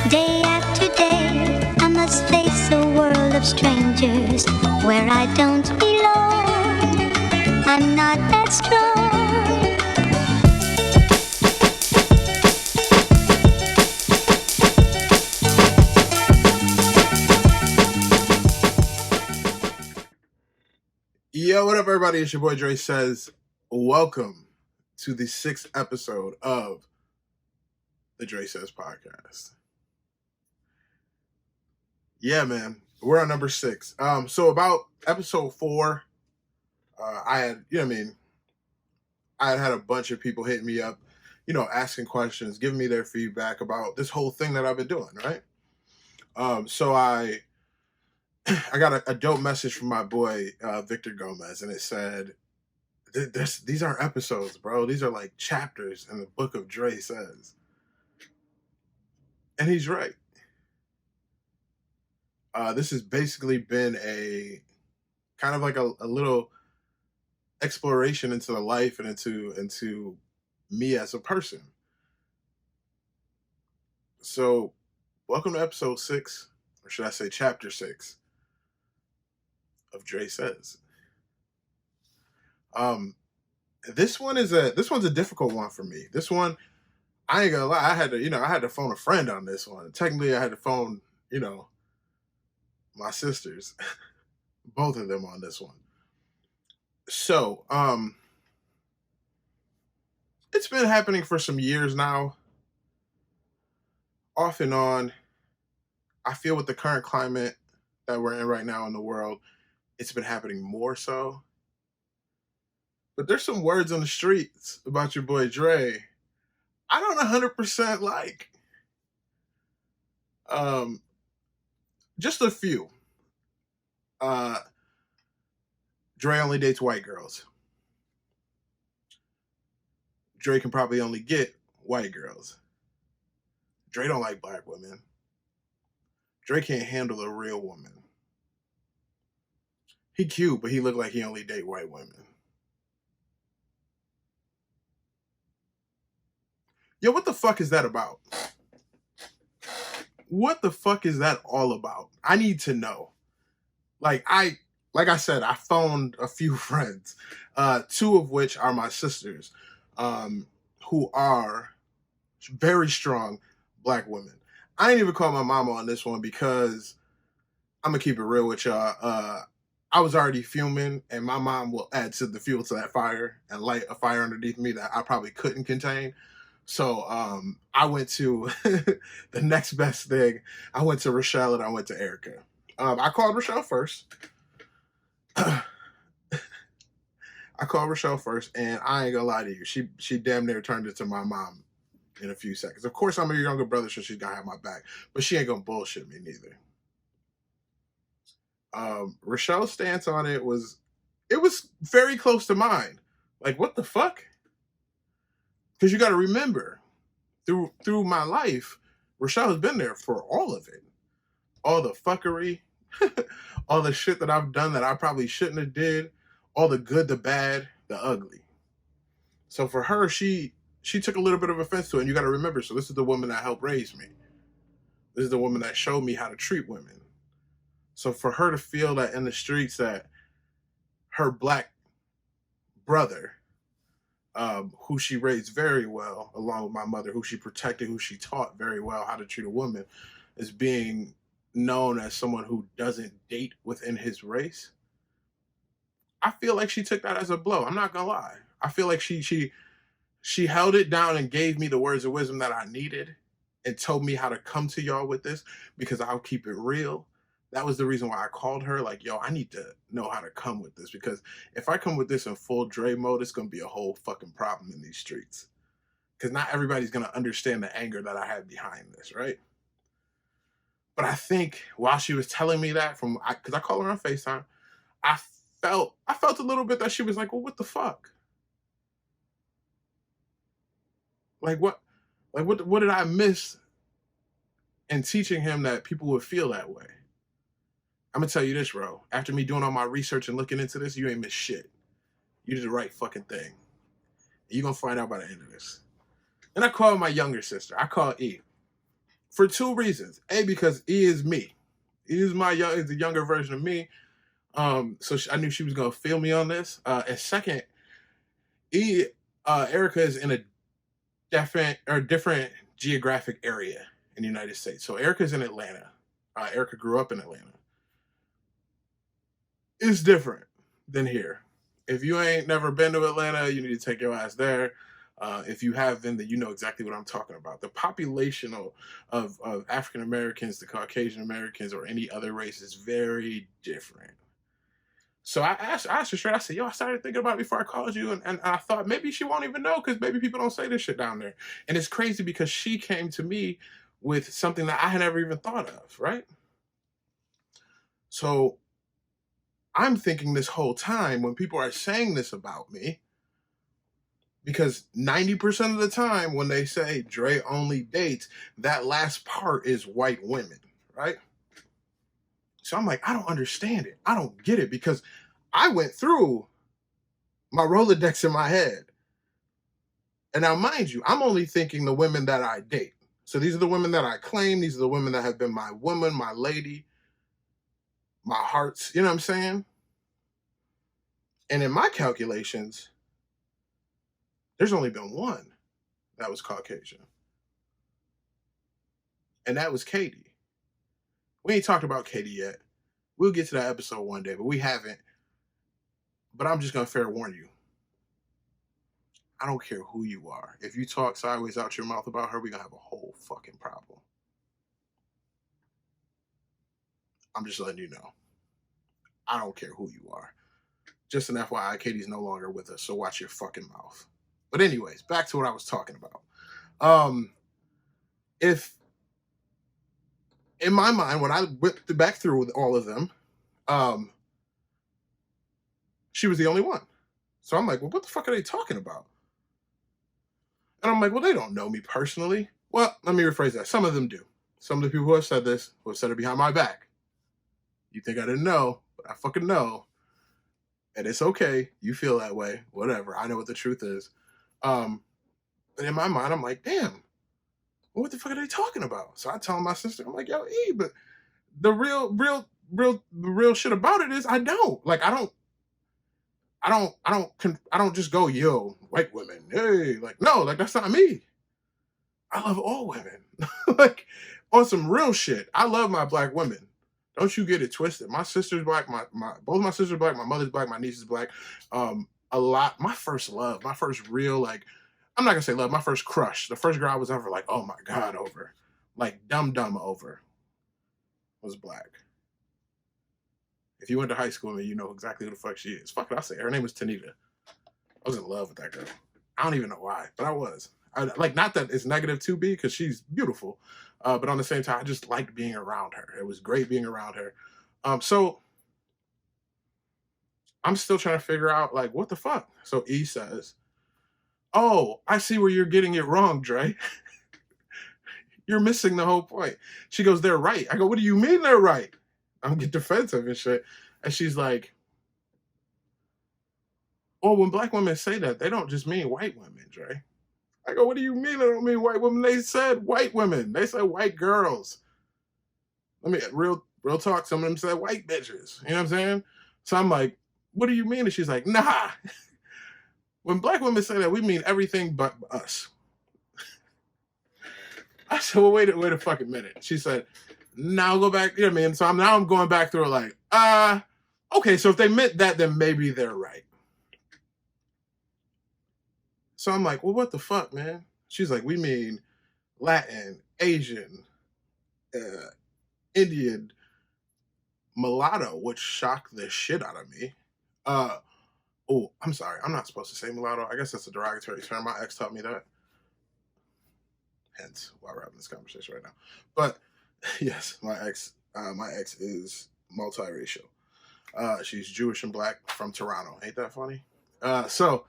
Day after day, I must face a world of strangers where I don't belong. I'm not that strong. Yo, what up, everybody? It's your boy DreSays. Welcome to the 6th episode of the DreSays Podcast. Yeah, man, we're on number 6. So about episode 4, I had, I had a bunch of people hitting me up, asking questions, giving me their feedback about this whole thing that I've been doing, right? So I got a dope message from my boy Victor Gomez, and it said, these aren't episodes, bro. These are like chapters in the book of DreSays. And he's right. This has basically been a kind of like a little exploration into the life and into me as a person. So welcome to episode 6, or should I say chapter 6 of DreSays. This one's a difficult one for me. This one, I ain't gonna lie, I had to phone a friend on this one. Technically, I had to phone, my sisters, both of them on this one. So, it's been happening for some years now. Off and on. I feel with the current climate that we're in right now in the world, it's been happening more so. But there's some words on the streets about your boy Dre I don't 100% like. Just a few. Dre only dates white girls. Dre can probably only get white girls. Dre don't like black women. Dre can't handle a real woman. He cute, but he look like he only date white women. Yo, what the fuck is that about? What the fuck is that all about? I need to know. Like I said, I phoned a few friends, 2 of which are my sisters, who are very strong black women. I ain't even call my mama on this one because I'm gonna keep it real with y'all. I was already fuming, and my mom will add to the fuel to that fire and light a fire underneath me that I probably couldn't contain. So I went to the next best thing. I went to Rochelle and I went to Erica. I called Rochelle first. I called Rochelle first, and I ain't gonna lie to you. She damn near turned into my mom in a few seconds. Of course, I'm her younger brother, so she's gonna have my back, but she ain't gonna bullshit me neither. Rochelle's stance on it was very close to mine. Like, what the fuck? Because you got to remember, through my life, Rochelle has been there for all of it, all the fuckery, all the shit that I've done that I probably shouldn't have did, all the good, the bad, the ugly. So for her, she took a little bit of offense to it. And you got to remember, so this is the woman that helped raise me. This is the woman that showed me how to treat women. So for her to feel that in the streets that her black brother, who she raised very well, along with my mother, who she protected, who she taught very well how to treat a woman, is being known as someone who doesn't date within his race. I feel like she took that as a blow. I'm not gonna lie. I feel like she held it down and gave me the words of wisdom that I needed and told me how to come to y'all with this, because I'll keep it real. That was the reason why I called her. Like, yo, I need to know how to come with this, because if I come with this in full Dre mode, it's going to be a whole fucking problem in these streets. Because not everybody's going to understand the anger that I have behind this, right? But I think while she was telling me that, because I call her on FaceTime, I felt a little bit that she was like, well, what the fuck? Like, what did I miss in teaching him that people would feel that way? I'm gonna tell you this, bro. After me doing all my research and looking into this, you ain't missed shit. You did the right fucking thing. You're gonna find out by the end of this. Then I called my younger sister. I called E. for two reasons. A, because E is me. E is is the younger version of me. So I knew she was gonna feel me on this. And second, Erica is in a different geographic area in the United States. So Erica's in Atlanta. Erica grew up in Atlanta. It's different than here. If you ain't never been to Atlanta, you need to take your ass there. If you have, then you know exactly what I'm talking about. The population of African Americans, the Caucasian Americans, or any other race is very different. So I asked her straight. I said, "Yo, I started thinking about it before I called you, and I thought maybe she won't even know because maybe people don't say this shit down there." And it's crazy because she came to me with something that I had never even thought of, right? So I'm thinking this whole time when people are saying this about me, because 90% of the time when they say Dre only dates, that last part is white women, right? So I'm like, I don't understand it. I don't get it because I went through my Rolodex in my head. And now, mind you, I'm only thinking the women that I date. So these are the women that I claim. These are the women that have been my woman, my lady, my hearts. You know what I'm saying? And in my calculations, there's only been one that was Caucasian. And that was Katie. We ain't talked about Katie yet. We'll get to that episode one day, but we haven't. But I'm just going to fair warn you. I don't care who you are. If you talk sideways out your mouth about her, we're going to have a whole fucking problem. I'm just letting you know. I don't care who you are. Just an FYI, Katie's no longer with us, so watch your fucking mouth. But anyways, back to what I was talking about. If in my mind, when I whipped back through with all of them, she was the only one. So I'm like, well, what the fuck are they talking about? And I'm like, well, they don't know me personally. Well, let me rephrase that. Some of them do. Some of the people who have said this, who have said it behind my back. You think I didn't know, but I fucking know. And it's okay. You feel that way. Whatever. I know what the truth is. And in my mind, I'm like, damn, what the fuck are they talking about? So I tell my sister, I'm like, yo, E, but the real shit about it is I don't. Like, I don't just go, yo, white women, hey, like, no, like, that's not me. I love all women. Like, on some real shit. I love my black women. Don't you get it twisted. My sister's black, both my sisters black, my mother's black, my niece is black. My first love, my first real, like, I'm not gonna say love, my first crush, the first girl I was ever like, oh my God, over, like dumb over, was black. If you went to high school and you know exactly who the fuck she is. Fuck it, I'll say her name was Tanita. I was in love with that girl. I don't even know why, but I was. Like, not that it's negative to be, because she's beautiful, but on the same time, I just liked being around her. It was great being around her. So I'm still trying to figure out, like, what the fuck? So E says, oh, I see where you're getting it wrong, Dre. You're missing the whole point. She goes, they're right. I go, what do you mean they're right? I'm get defensive and shit. And she's like, oh, when black women say that, they don't just mean white women, Dre. I go, what do you mean they don't mean white women? They said white women. They said white girls. Real talk, some of them said white bitches. You know what I'm saying? So I'm like, what do you mean? And she's like, nah. When black women say that, we mean everything but us. I said, well, wait a fucking minute. She said, now go back. You know what I mean? So I'm going back through it like, okay, so if they meant that, then maybe they're right. So I'm like, well, what the fuck, man? She's like, we mean Latin, Asian, Indian, mulatto, which shocked the shit out of me. Oh, I'm sorry. I'm not supposed to say mulatto. I guess that's a derogatory term. My ex taught me that. Hence why we're having this conversation right now. But yes, my ex is multiracial. She's Jewish and black from Toronto. Ain't that funny? So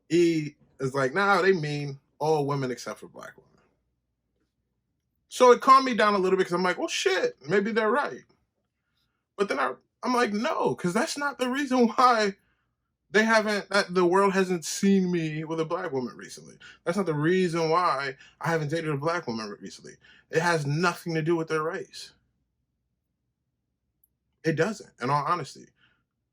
E is like, nah, they mean all women except for black women. So it calmed me down a little bit because I'm like, well, shit, maybe they're right. But then I'm like, no, because that's not the reason why The world hasn't seen me with a black woman recently. That's not the reason why I haven't dated a black woman recently. It has nothing to do with their race. It doesn't, in all honesty.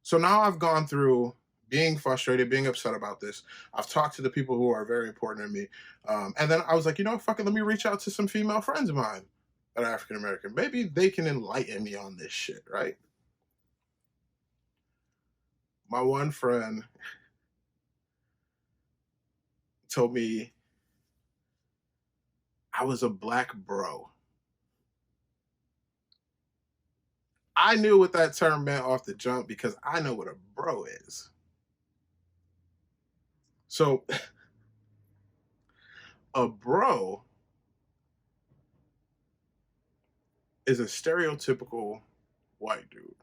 So now I've gone through being frustrated, being upset about this. I've talked to the people who are very important to me. And then I was like, fuck it, let me reach out to some female friends of mine that are African American. Maybe they can enlighten me on this shit, right? My one friend told me I was a black bro. I knew what that term meant off the jump because I know what a bro is. So, a bro is a stereotypical white dude.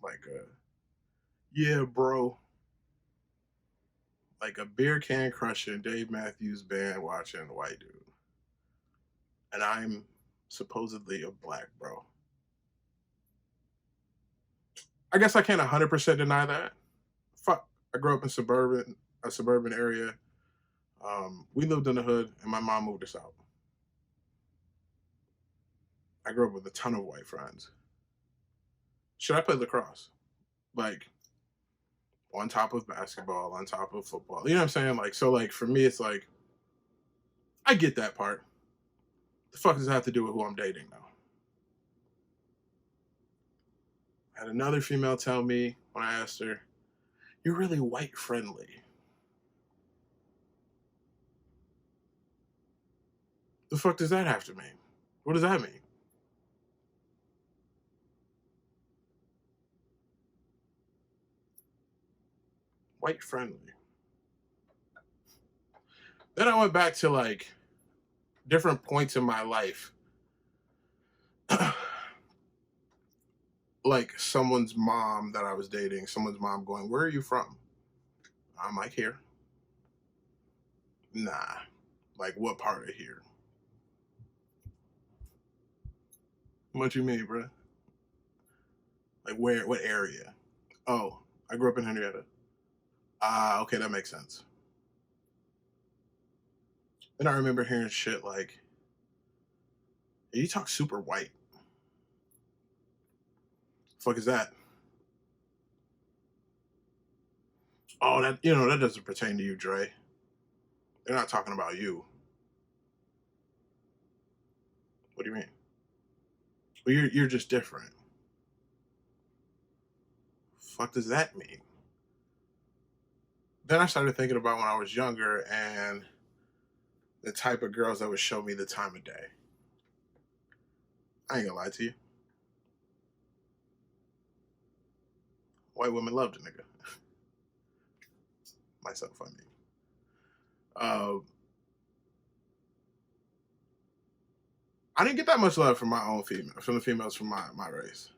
Like yeah, bro. Like a beer can crushing Dave Matthews Band watching white dude. And I'm supposedly a black bro. I guess I can't 100% deny that. Fuck, I grew up in a suburban area. We lived in the hood, and my mom moved us out. I grew up with a ton of white friends. Should I play lacrosse? Like, on top of basketball, on top of football. You know what I'm saying? Like, so, like, for me, it's like, I get that part. The fuck does it have to do with who I'm dating now? I had another female tell me when I asked her, "You're really white friendly." The fuck does that have to mean? What does that mean? White friendly. Then I went back to like different points in my life. Like someone's mom that I was dating, someone's mom going, "Where are you from?" I'm like, "Here." Nah. Like, what part of here? What you mean, bro? Like, where? What area? Oh, I grew up in Henrietta. Ah, okay, that makes sense. Then I remember hearing shit like, "Hey, you talk super white." Fuck is that? Oh, that doesn't pertain to you, Dre. They're not talking about you. What do you mean? Well, you're just different. Fuck does that mean? Then I started thinking about when I was younger and the type of girls that would show me the time of day. I ain't gonna lie to you. White women loved a nigga. Myself, I mean. Uh, I didn't get that much love from from the females from my race.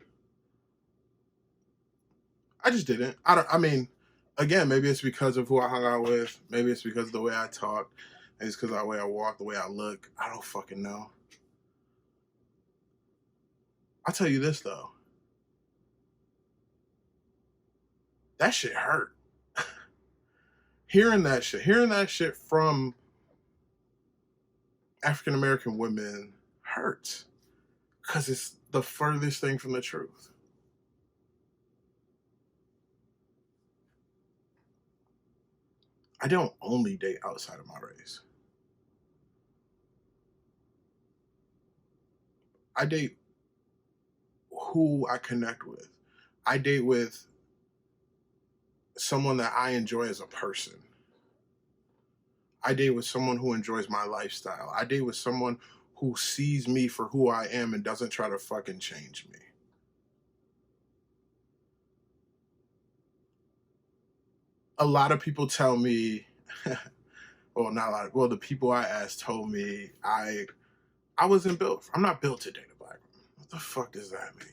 I just didn't. I mean, again, maybe it's because of who I hung out with. Maybe it's because of the way I talk. Maybe it's because of the way I walk, the way I look. I don't fucking know. I'll tell you this though. That shit hurt. Hearing that shit from African American women hurts. Because it's the furthest thing from the truth. I don't only date outside of my race. I date who I connect with. I date with someone that I enjoy as a person. I date with someone who enjoys my lifestyle. I date with someone who sees me for who I am and doesn't try to fucking change me. A lot of people tell me, well, not a lot. Well, the people I asked told me I wasn't built. I'm not built to date a black woman. What the fuck does that mean?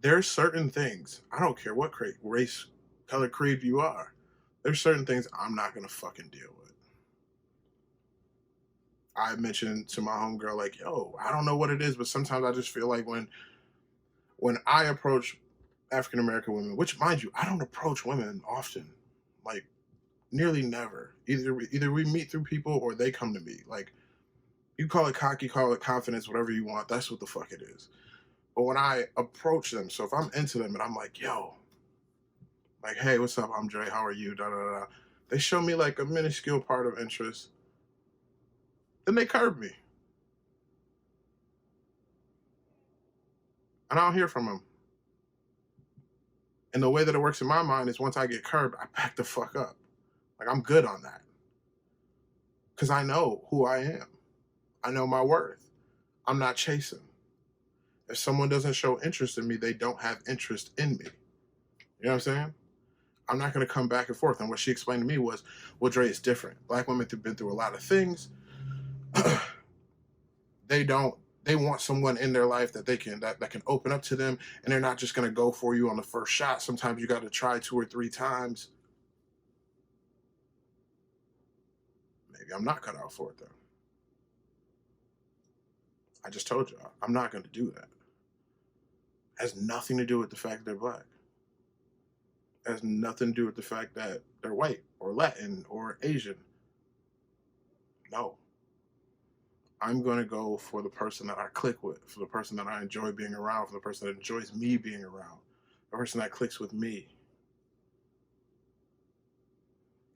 There's certain things. I don't care what race, color, creed you are. There's certain things I'm not gonna fucking deal with. I mentioned to my homegirl, like, yo, I don't know what it is, but sometimes I just feel like when I approach African American women, which mind you, I don't approach women often, like nearly never. Either we meet through people or they come to me. Like, you call it cocky, call it confidence, whatever you want. That's what the fuck it is. But when I approach them, so if I'm into them and I'm like, yo, like, hey, what's up? I'm Dre. How are you? Da da da. Da. They show me like a minuscule part of interest. Then they curb me. And I don't hear from them. And the way that it works in my mind is once I get curbed, I back the fuck up. Like, I'm good on that. Because I know who I am. I know my worth. I'm not chasing. If someone doesn't show interest in me, they don't have interest in me. You know what I'm saying? I'm not going to come back and forth. And what she explained to me was, well, Dre, it's different. Black women have been through a lot of things. They want someone in their life that that can open up to them, and they're not just going to go for you on the first shot. Sometimes you got to try 2 or 3 times. Maybe I'm not cut out for it, though. I just told you, I'm not going to do that. It has nothing to do with the fact that they're black. It has nothing to do with the fact that they're white or Latin or Asian. No. I'm going to go for the person that I click with, for the person that I enjoy being around, for the person that enjoys me being around, the person that clicks with me.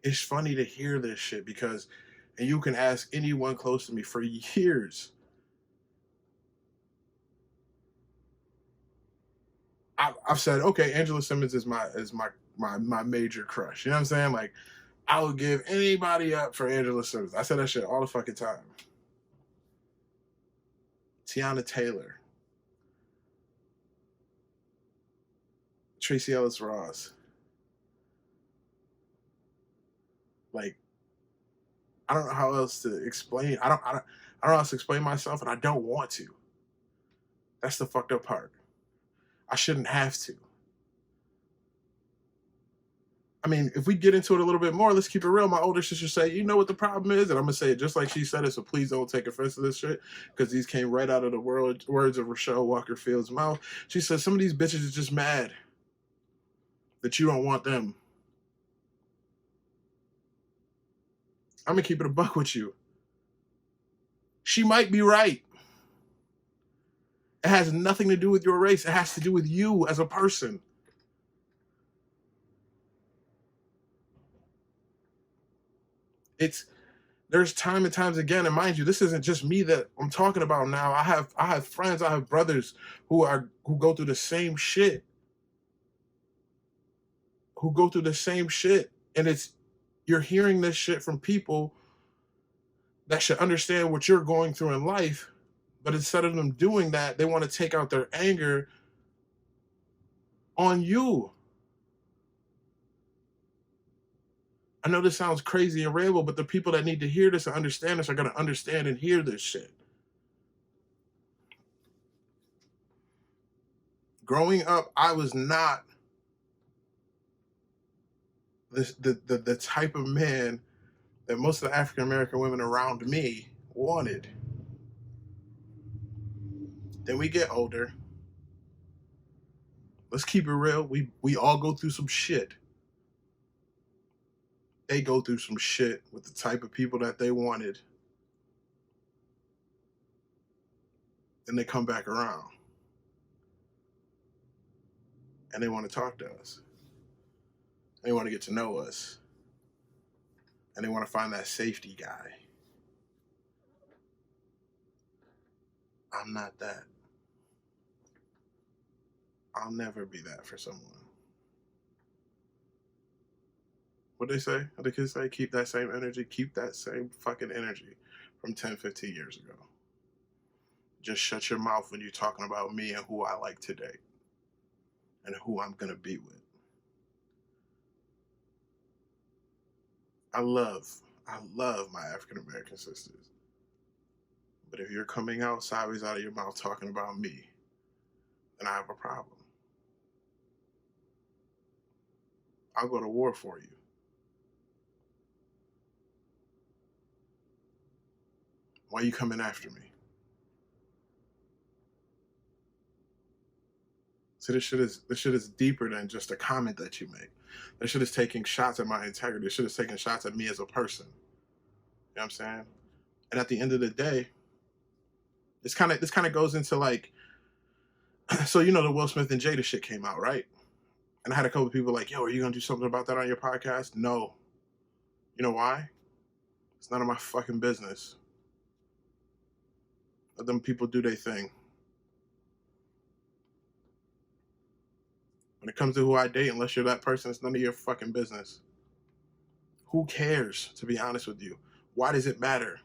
It's funny to hear this shit because, and you can ask anyone close to me for years. I've said, okay, Angela Simmons is my major crush. You know what I'm saying? Like, I would give anybody up for Angela Simmons. I said that shit all the fucking time. Tiana Taylor. Tracy Ellis Ross. Like, I don't know how else to explain. I don't know how else to explain myself, and I don't want to. That's the fucked up part. I shouldn't have to. I mean, if we get into it a little bit more, let's keep it real. My older sister say, you know what the problem is? And I'm going to say it just like she said it, so please don't take offense to this shit, because these came right out of the words of Rochelle Walker-Field's mouth. She says, some of these bitches are just mad that you don't want them. I'm going to keep it a buck with you. She might be right. It has nothing to do with your race. It has to do with you as a person. There's time and times again, and mind you, this isn't just me that I'm talking about now. I have friends, I have brothers who go through the same shit. And you're hearing this shit from people that should understand what you're going through in life, but instead of them doing that, they want to take out their anger on you. I know this sounds crazy and ramble, but the people that need to hear this and understand this are going to understand and hear this shit. Growing up, I was not the type of man that most of the African American women around me wanted. Then we get older. Let's keep it real. We all go through some shit. They go through some shit with the type of people that they wanted. Then they come back around. And they want to talk to us. They want to get to know us. And they want to find that safety guy. I'm not that. I'll never be that for someone. What they say? What the kids say? Keep that same energy. Keep that same fucking energy from 10, 15 years ago. Just shut your mouth when you're talking about me and who I like today. And who I'm going to be with. I love my African American sisters. But if you're coming out sideways out of your mouth talking about me, then I have a problem. I'll go to war for you. Why you coming after me? So this shit is deeper than just a comment that you make. This shit is taking shots at my integrity. This shit is taking shots at me as a person. You know what I'm saying? And at the end of the day, this kind of goes into like, so you know the Will Smith and Jada shit came out, right? And I had a couple of people like, yo, are you gonna do something about that on your podcast? No. You know why? It's none of my fucking business. Let them people do their thing. When it comes to who I date, unless you're that person, it's none of your fucking business. Who cares, to be honest with you? Why does it matter?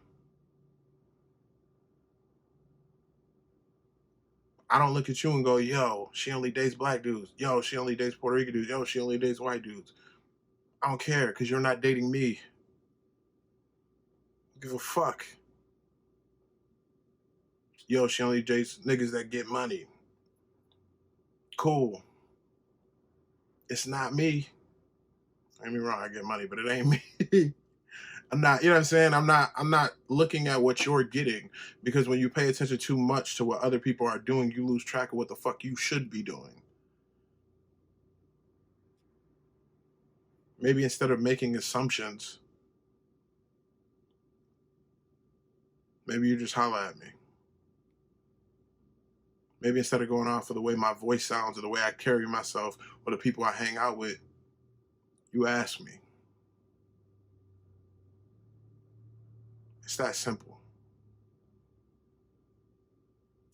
I don't look at you and go, yo, she only dates black dudes. Yo, she only dates Puerto Rican dudes. Yo, she only dates white dudes. I don't care, because you're not dating me. Give a fuck. Yo, she only dates niggas that get money. Cool. It's not me. Don't get me wrong, I get money, but it ain't me. I'm not, you know what I'm saying? I'm not looking at what you're getting, because when you pay attention too much to what other people are doing, you lose track of what the fuck you should be doing. Maybe instead of making assumptions, maybe you just holler at me. Maybe instead of going off of the way my voice sounds or the way I carry myself or the people I hang out with, you ask me. It's that simple.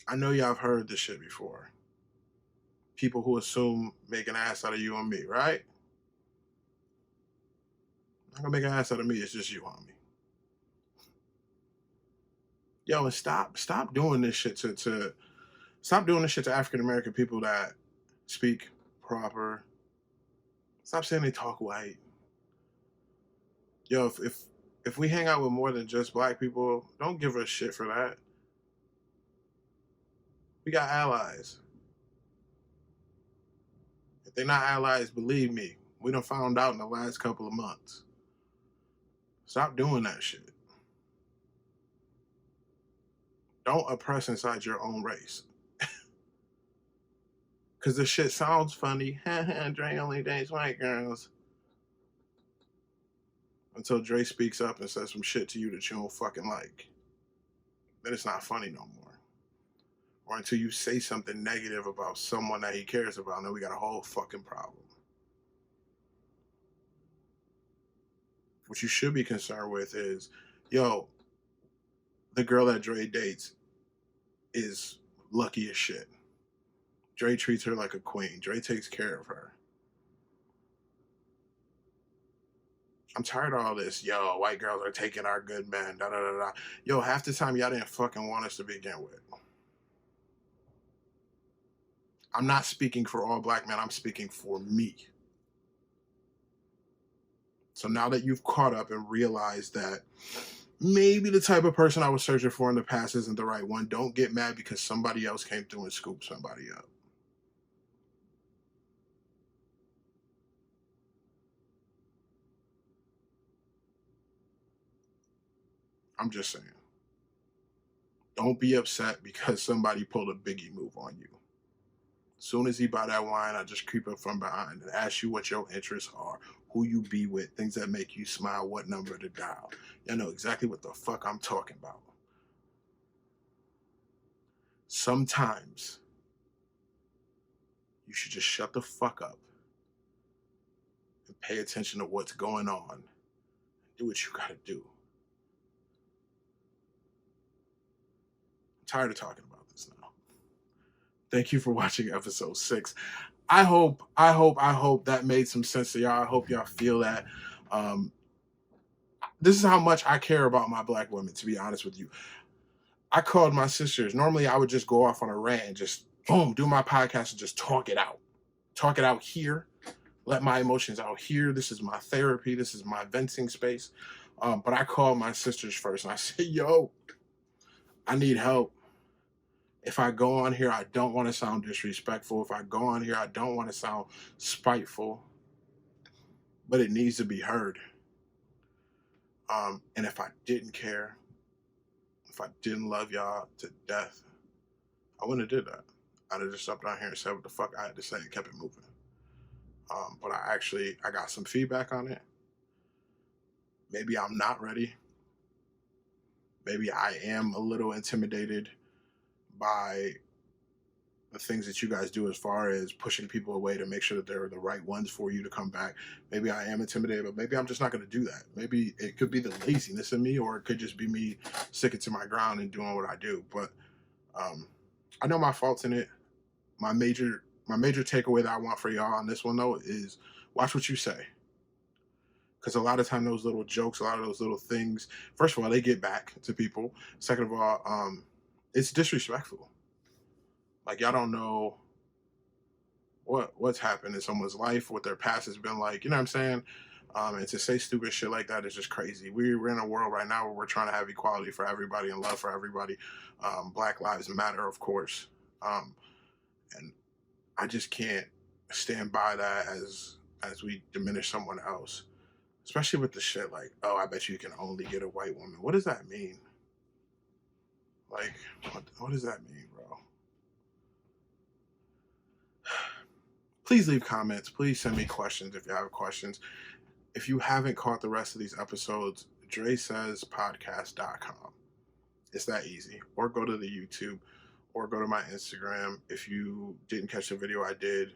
I know y'all have heard this shit before. People who assume make an ass out of you and me, right? I'm not gonna make an ass out of me, it's just you, homie. Yo, and stop doing this shit to stop doing this shit to African American people that speak proper. Stop saying they talk white. Yo, if we hang out with more than just black people, don't give us shit for that. We got allies. If they're not allies, believe me, we done found out in the last couple of months. Stop doing that shit. Don't oppress inside your own race. Because this shit sounds funny. Dre only dates white girls. Until Dre speaks up and says some shit to you that you don't fucking like. Then it's not funny no more. Or until you say something negative about someone that he cares about, and then we got a whole fucking problem. What you should be concerned with is, yo, the girl that Dre dates is lucky as shit. Dre treats her like a queen. Dre takes care of her. I'm tired of all this. Yo, white girls are taking our good men. Da da da da. Yo, half the time y'all didn't fucking want us to begin with. I'm not speaking for all black men. I'm speaking for me. So now that you've caught up and realized that maybe the type of person I was searching for in the past isn't the right one, don't get mad because somebody else came through and scooped somebody up. I'm just saying. Don't be upset because somebody pulled a Biggie move on you. As soon as he buy that wine, I just creep up from behind and ask you what your interests are, who you be with, things that make you smile, what number to dial. You know exactly what the fuck I'm talking about. Sometimes you should just shut the fuck up and pay attention to what's going on. Do what you gotta do. I'm tired of talking about this now. Thank you for watching episode 6. I hope that made some sense to y'all. I hope y'all feel that. This is how much I care about my black women, to be honest with you. I called my sisters. Normally I would just go off on a rant and just boom, do my podcast and just talk it out. Talk it out here. Let my emotions out here. This is my therapy. This is my venting space. But I called my sisters first and I said, yo, I need help. If I go on here, I don't want to sound disrespectful. If I go on here, I don't want to sound spiteful. But it needs to be heard. And if I didn't care, if if I didn't love y'all to death, I wouldn't have did that. I'd have just stopped down here and said what the fuck I had to say and kept it moving. But I got some feedback on it. Maybe I'm not ready. Maybe I am a little intimidated by the things that you guys do as far as pushing people away to make sure that they're the right ones for you to come back. Maybe I am intimidated, but maybe I'm just not going to do that. Maybe it could be the laziness in me, or it could just be me sticking to my ground and doing what I do. But I know my faults in it. My major takeaway that I want for y'all on this one, though, is watch what you say. Because a lot of time those little jokes, a lot of those little things, first of all, they get back to people. Second of all, it's disrespectful. Like, y'all don't know what's happened in someone's life, what their past has been like. You know what I'm saying? And to say stupid shit like that is just crazy. We're in a world right now where we're trying to have equality for everybody and love for everybody. Black lives matter, of course. And I just can't stand by that as we diminish someone else. Especially with the shit like, oh, I bet you can only get a white woman. What does that mean? Like, what does that mean, bro? Please leave comments. Please send me questions if you have questions. If you haven't caught the rest of these episodes, DreSays Podcast.com. It's that easy. Or go to the YouTube, or go to my Instagram. If you didn't catch the video I did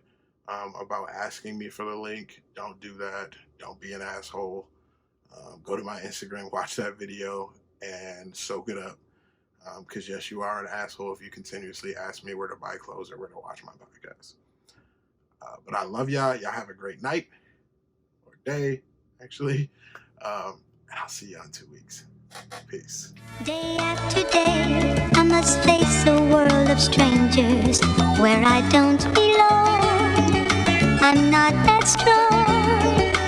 about asking me for the link, don't do that. Don't be an asshole. Go to my Instagram, watch that video, and soak it up. Because yes, you are an asshole if you continuously ask me where to buy clothes or where to watch my podcast. But I love y'all. Y'all have a great night or day, actually. And I'll see y'all in 2 weeks. Peace. Day after day, I must face a world of strangers where I don't belong. I'm not that strong.